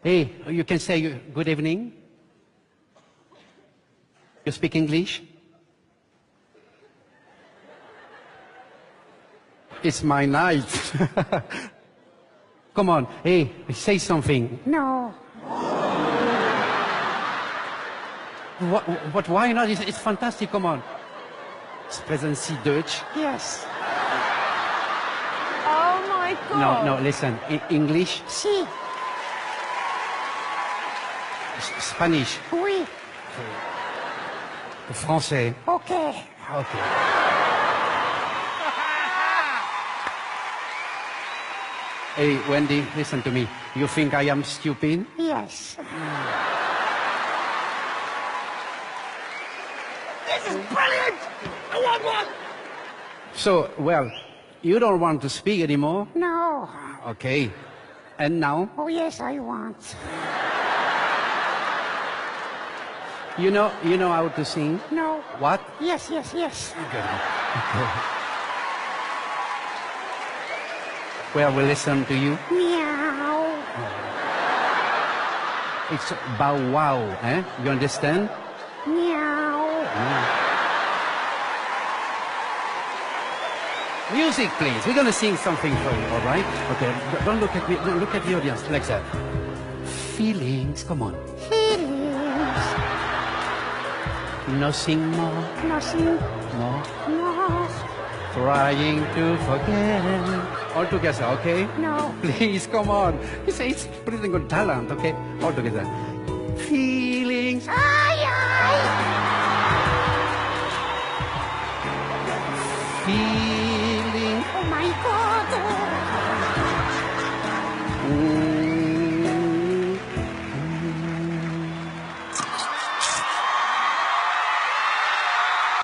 Hey, you can say good evening. You speak English? It's my night. Come on, hey, say something. No. What, why not? It's fantastic, come on. Sprechen Sie Deutsch? Yes. Oh my No, God. no, listen. English? Sí. Spanish? Oui. Français? Okay. Okay. Hey, Wendy, listen to me. You think I am stupid? Yes. This is brilliant! I want one! So, well, you don't want to speak anymore? No. Okay. And now? Oh, yes, I want. You know how to sing? No. What? Yes, yes, yes. Well, we listen to you. Meow. It's bow wow, eh? You understand? Meow. Music, please. We're gonna sing something for you, all right? Okay. Don't look at me. Don't look at the audience like that. Feelings. Come on. Feelings. Nothing more. Nothing More. more. Trying to forget. All together, okay? No. Please, come on. It's pretty good talent, okay? All together. Feelings. Ay, ay. Feelings.